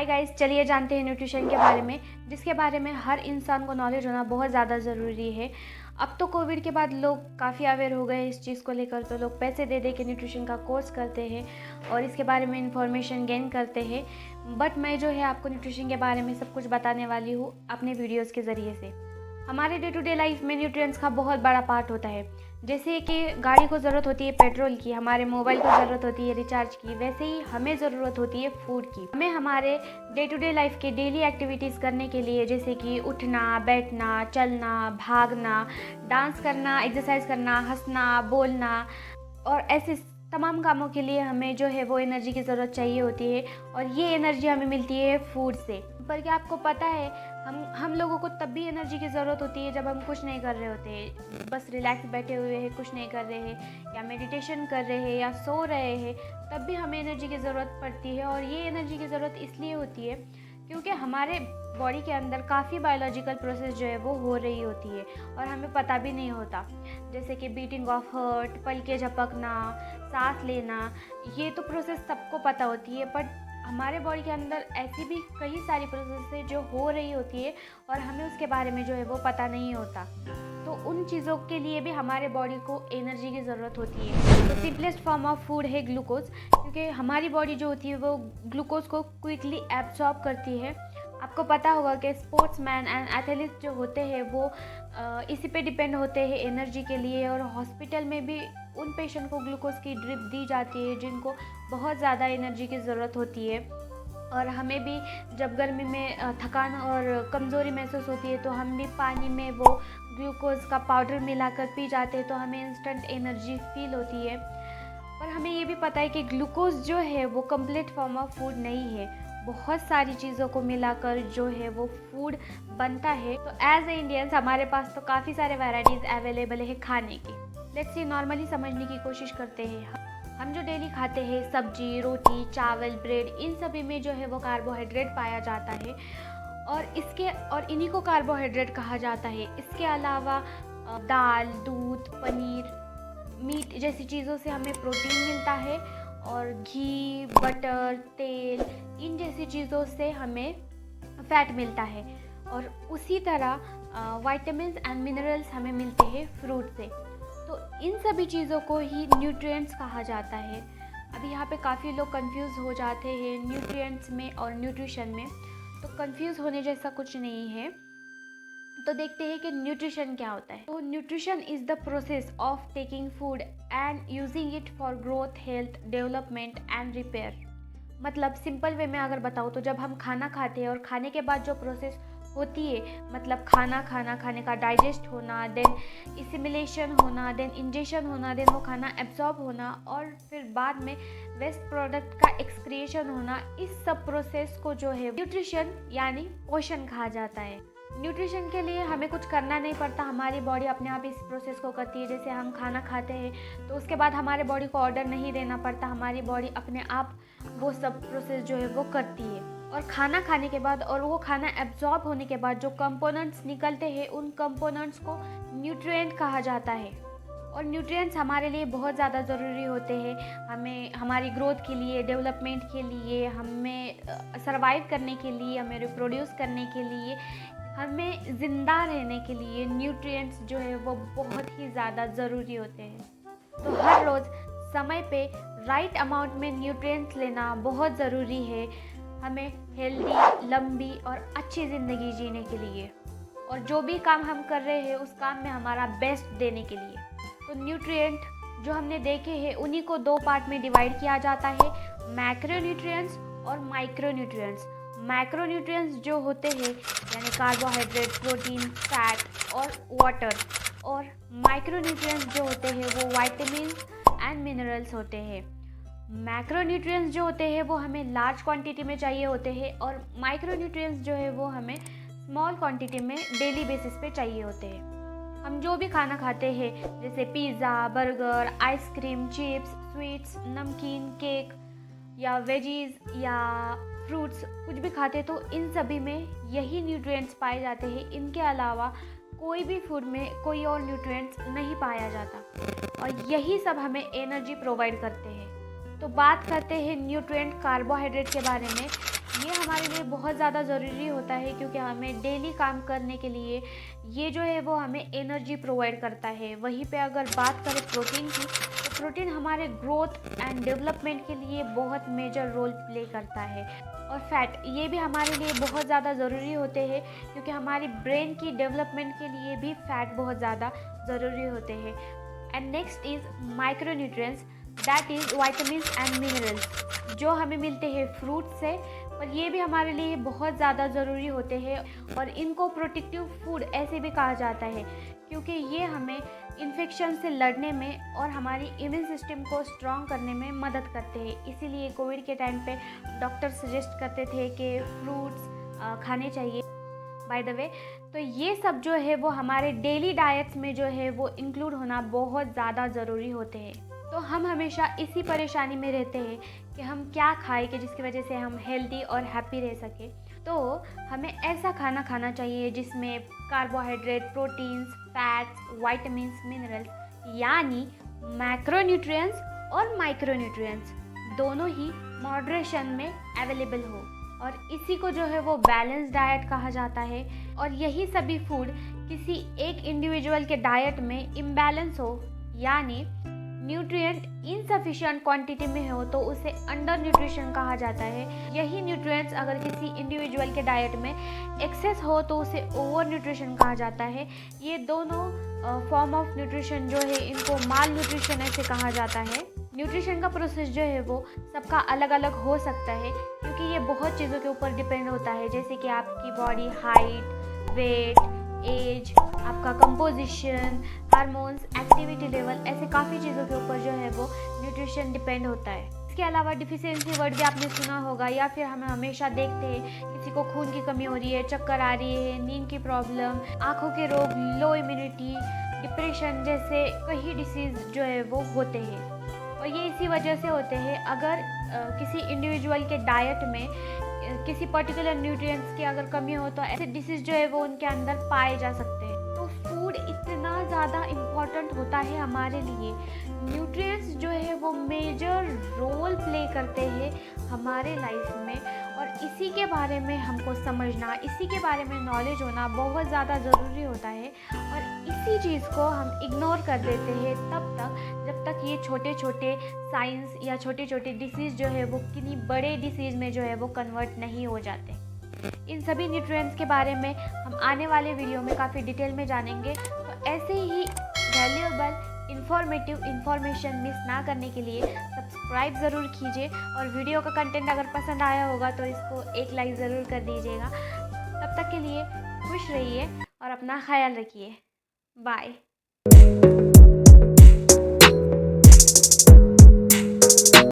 Hi guys, चलिए जानते हैं न्यूट्रिशन के बारे में, जिसके बारे में हर इंसान को नॉलेज होना बहुत ज़्यादा ज़रूरी है। अब तो कोविड के बाद लोग काफ़ी अवेयर हो गए इस चीज़ को लेकर, तो लोग पैसे दे दे के न्यूट्रिशन का कोर्स करते हैं और इसके बारे में इंफॉर्मेशन गेन करते हैं। बट मैं जो है आपको न्यूट्रिशन के बारे में सब कुछ बताने वाली हूँ अपने वीडियोज़ के ज़रिए से। हमारे डे टू डे लाइफ में न्यूट्रिएंट्स का बहुत बड़ा पार्ट होता है। जैसे कि गाड़ी को ज़रूरत होती है पेट्रोल की, हमारे मोबाइल को ज़रूरत होती है रिचार्ज की, वैसे ही हमें ज़रूरत होती है फूड की। हमें हमारे डे टू डे लाइफ के डेली एक्टिविटीज़ करने के लिए, जैसे कि उठना, बैठना, चलना, भागना, डांस करना, एक्सरसाइज करना, हंसना, बोलना और ऐसे तमाम कामों के लिए हमें जो है वो एनर्जी की ज़रूरत चाहिए होती है। और ये एनर्जी हमें मिलती है फूड से। पर क्या आपको पता है, हम लोगों को तब भी एनर्जी की ज़रूरत होती है जब हम कुछ नहीं कर रहे होते हैं, बस रिलैक्स बैठे हुए हैं, कुछ नहीं कर रहे हैं, या मेडिटेशन कर रहे हैं, या सो रहे हैं, तब भी हमें एनर्जी की ज़रूरत पड़ती है। और ये एनर्जी की ज़रूरत इसलिए होती है क्योंकि हमारे बॉडी के अंदर काफ़ी बायोलॉजिकल प्रोसेस जो है वो हो रही होती है और हमें पता भी नहीं होता। जैसे कि बीटिंग ऑफ हार्ट, पलके झपकना, सांस लेना, ये तो प्रोसेस सबको पता होती है। बट हमारे बॉडी के अंदर ऐसी भी कई सारी प्रोसेस है जो हो रही होती है और हमें उसके बारे में जो है वो पता नहीं होता। तो उन चीज़ों के लिए भी हमारे बॉडी को एनर्जी की ज़रूरत होती है। तो सिंपलेस्ट फॉर्म ऑफ फूड है ग्लूकोज, क्योंकि हमारी बॉडी जो होती है वो ग्लूकोज को क्विकली एब्सॉर्ब करती है। आपको पता होगा कि स्पोर्ट्समैन एंड एथलीट जो होते हैं वो इसी पे डिपेंड होते हैं एनर्जी के लिए। और हॉस्पिटल में भी उन पेशेंट को ग्लूकोज की ड्रिप दी जाती है जिनको बहुत ज़्यादा एनर्जी की ज़रूरत होती है। और हमें भी जब गर्मी में थकान और कमज़ोरी महसूस होती है तो हम भी पानी में वो ग्लूकोज का पाउडर मिलाकर पी जाते हैं, तो हमें इंस्टेंट एनर्जी फील होती है। पर हमें ये भी पता है कि ग्लूकोज जो है वो कंप्लीट फॉर्म ऑफ फूड नहीं है, बहुत सारी चीज़ों को मिलाकर जो है वो फूड बनता है। तो एज ए इंडियंस हमारे पास तो काफ़ी सारे वैराइटीज़ अवेलेबल है खाने की। लेट्स सी नॉर्मली समझने की कोशिश करते हैं। हम जो डेली खाते हैं सब्जी, रोटी, चावल, ब्रेड, इन सभी में जो है वो कार्बोहाइड्रेट पाया जाता है और इन्हीं को कार्बोहाइड्रेट कहा जाता है। इसके अलावा दाल, दूध, पनीर, मीट जैसी चीज़ों से हमें प्रोटीन मिलता है और घी, बटर, तेल, इन जैसी चीज़ों से हमें फैट मिलता है। और उसी तरह विटामिन्स एंड मिनरल्स हमें मिलते हैं फ्रूट से। तो इन सभी चीज़ों को ही न्यूट्रिएंट्स कहा जाता है। अभी यहाँ पे काफ़ी लोग कंफ्यूज हो जाते हैं न्यूट्रिएंट्स में और न्यूट्रिशन में, तो कंफ्यूज होने जैसा कुछ नहीं है। तो देखते हैं कि न्यूट्रिशन क्या होता है। तो nutrition is the process of taking food and using it for growth, health, development and repair. मतलब सिंपल वे में अगर बताऊँ तो जब हम खाना खाते हैं और खाने के बाद जो प्रोसेस होती है, मतलब खाना खाने का डाइजेस्ट होना, देन इसिमिलेशन होना, देन इंजेशन होना, देन वो खाना एब्जॉर्ब होना और फिर बाद में वेस्ट प्रोडक्ट का एक्सक्रिएशन होना, इस सब प्रोसेस को जो है न्यूट्रिशन यानी पोषण कहा जाता है। न्यूट्रिशन के लिए हमें कुछ करना नहीं पड़ता, हमारी बॉडी अपने आप इस प्रोसेस को करती है। जैसे हम खाना खाते हैं तो उसके बाद हमारे बॉडी को ऑर्डर नहीं देना पड़ता, हमारी बॉडी अपने आप वो सब प्रोसेस जो है वो करती है। और खाना खाने के बाद और वो खाना एब्जॉर्ब होने के बाद जो कंपोनेंट्स निकलते हैं, उन कंपोनेंट्स को न्यूट्रिएंट कहा जाता है। और न्यूट्रिएंट्स हमारे लिए बहुत ज़्यादा ज़रूरी होते हैं, हमें हमारी ग्रोथ के लिए, डेवलपमेंट के लिए, हमें सर्वाइव करने के लिए, हमें रिप्रोड्यूस करने के लिए, हमें ज़िंदा रहने के लिए न्यूट्रिएंट्स जो है वो बहुत ही ज़्यादा ज़रूरी होते हैं। तो हर रोज़ समय पे राइट अमाउंट में न्यूट्रिएंट्स लेना बहुत ज़रूरी है हमें हेल्दी, लंबी और अच्छी ज़िंदगी जीने के लिए, और जो भी काम हम कर रहे हैं उस काम में हमारा बेस्ट देने के लिए। तो न्यूट्रिएंट जो हमने देखे हैं उन्हीं को दो पार्ट में डिवाइड किया जाता है, मैक्रोन्यूट्रिएंट्स और माइक्रोन्यूट्रिएंट्स। मैक्रोन्यूट्रिएंट्स जो होते हैं यानी कार्बोहाइड्रेट, प्रोटीन, फैट और वाटर, और माइक्रोन्यूट्रिएंट्स जो होते हैं वो विटामिन एंड मिनरल्स होते हैं। मैक्रोन्यूट्रिएंट्स जो होते हैं वो हमें लार्ज क्वांटिटी में चाहिए होते हैं और माइक्रोन्यूट्रिएंट्स जो है वो हमें स्मॉल क्वांटिटी में डेली बेसिस पे चाहिए होते हैं। हम जो भी खाना खाते हैं जैसे pizza, burger, ice cream, chips, sweets, नमकीन, केक या वेजीज या फ्रूट्स, कुछ भी खाते तो इन सभी में यही न्यूट्रिएंट्स पाए जाते हैं। इनके अलावा कोई भी फूड में कोई और न्यूट्रिएंट्स नहीं पाया जाता और यही सब हमें एनर्जी प्रोवाइड करते हैं। तो बात करते हैं न्यूट्रिएंट कार्बोहाइड्रेट के बारे में। ये हमारे लिए बहुत ज़्यादा ज़रूरी होता है, क्योंकि हमें डेली काम करने के लिए ये जो है वो हमें एनर्जी प्रोवाइड करता है। वहीं पे अगर बात करें प्रोटीन की, तो प्रोटीन हमारे ग्रोथ एंड डेवलपमेंट के लिए बहुत मेजर रोल प्ले करता है। और फैट, ये भी हमारे लिए बहुत ज़्यादा ज़रूरी होते हैं, क्योंकि हमारी ब्रेन की डेवलपमेंट के लिए भी फैट बहुत ज़्यादा ज़रूरी होते हैं। And next is micronutrients, that is vitamins and minerals, जो हमें मिलते हैं फ्रूट से, पर ये भी हमारे लिए बहुत ज़्यादा ज़रूरी होते हैं। और इनको प्रोटेक्टिव फूड ऐसे भी कहा जाता है, क्योंकि ये हमें इन्फेक्शन से लड़ने में और हमारी इम्यून सिस्टम को स्ट्रॉन्ग करने में मदद करते हैं। इसीलिए कोविड के टाइम पे डॉक्टर सजेस्ट करते थे कि फ्रूट्स खाने चाहिए। बाय द वे, तो ये सब जो है वो हमारे डेली डाइट्स में जो है वो इंक्लूड होना बहुत ज़्यादा ज़रूरी होते हैं। तो हम हमेशा इसी परेशानी में रहते हैं कि हम क्या खाएं कि जिसकी वजह से हम हेल्दी और हैप्पी रह सकें। तो हमें ऐसा खाना खाना चाहिए जिसमें carbohydrate, proteins, fats, vitamins, minerals, यानी मैक्रोन्यूट्रिएंट्स और माइक्रोन्यूट्रिएंट्स दोनों ही मॉडरेशन में अवेलेबल हो। और इसी को जो है वो बैलेंस डाइट कहा जाता है। और यही सभी फूड किसी एक इंडिविजुअल के डाइट में इम्बैलेंस हो, यानी न्यूट्रिएंट इनसफिशिएंट क्वांटिटी में हो, तो उसे अंडर न्यूट्रिशन कहा जाता है। यही न्यूट्रिएंट्स अगर किसी इंडिविजुअल के डाइट में एक्सेस हो तो उसे ओवर न्यूट्रिशन कहा जाता है। ये दोनों फॉर्म ऑफ न्यूट्रिशन जो है इनको माल न्यूट्रिशन ऐसे कहा जाता है। न्यूट्रिशन का प्रोसेस जो है वो सबका अलग अलग हो सकता है, क्योंकि ये बहुत चीज़ों के ऊपर डिपेंड होता है, जैसे कि आपकी बॉडी हाइट, वेट, एज, आपका कंपोजिशन, हार्मोन्स, एक्टिविटी लेवल, ऐसे काफ़ी चीज़ों के ऊपर जो है वो न्यूट्रिशन डिपेंड होता है। इसके अलावा डिफिशियंसी वर्ड भी आपने सुना होगा, या फिर हम हमेशा देखते हैं किसी को खून की कमी हो रही है, चक्कर आ रही है, नींद की प्रॉब्लम, आँखों के रोग, लो इम्यूनिटी, डिप्रेशन जैसे कई डिसीज़ जो है वो होते हैं। और ये इसी वजह से होते हैं, अगर किसी इंडिविजुअल के डाइट में किसी पर्टिकुलर न्यूट्रिएंट्स की अगर कमी हो तो ऐसे डिसीज़ जो है वो उनके अंदर पाए जा सकते हैं। तो फूड इतना ज़्यादा इम्पॉर्टेंट होता है हमारे लिए। न्यूट्रिएंट्स जो है वो मेजर रोल प्ले करते हैं हमारे लाइफ में, और इसी के बारे में हमको समझना, इसी के बारे में नॉलेज होना बहुत ज़्यादा ज़रूरी होता है। और इसी चीज़ को हम इग्नोर कर देते हैं तब तक जब तक ये छोटे छोटे साइंस या छोटे छोटे डिसीज़ जो है वो किन्हीं बड़े डिसीज़ में जो है वो कन्वर्ट नहीं हो जाते। इन सभी न्यूट्रिएंट्स के बारे में हम आने वाले वीडियो में काफ़ी डिटेल में जानेंगे। तो ऐसे ही वैल्यूएबल इन्फॉर्मेटिव इन्फॉर्मेशन मिस ना करने के लिए सब्सक्राइब ज़रूर कीजिए, और वीडियो का कंटेंट अगर पसंद आया होगा तो इसको एक लाइक ज़रूर कर दीजिएगा। तब तक के लिए खुश रहिए और अपना ख्याल रखिए। बाय।